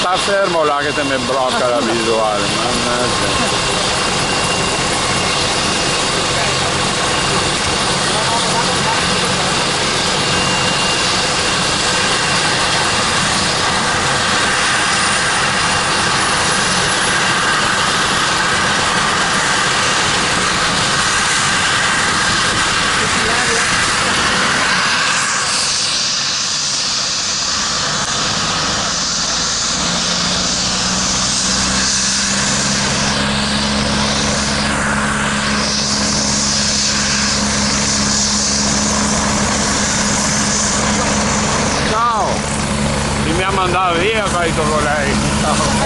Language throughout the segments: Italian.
sta fermo là che te mi blocca la visuale, mannaggia. Mi ha mandato via questo con lei.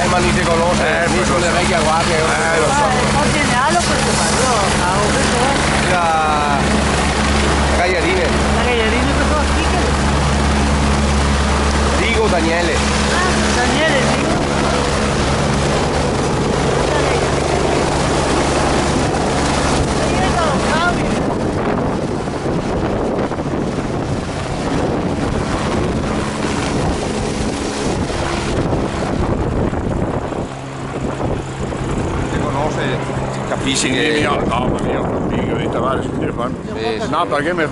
Ma li si conosce, lì sono le vecchie guardie. Lo so. Ordinarlo perché La Gagliardine. la Gagliardini che sono qui. Digo Daniele. Daniele, sì. Capisci che... No, ma io non dico di trovare sul telefono. No, perché mi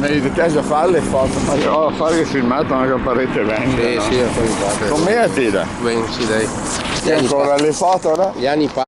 hai chiesto a fare le foto, ma io ho a fare il filmato anche a parete venga. Sì, sì, Com'è a te? Ben, sì, dai. Ancora le foto, no? Gli anni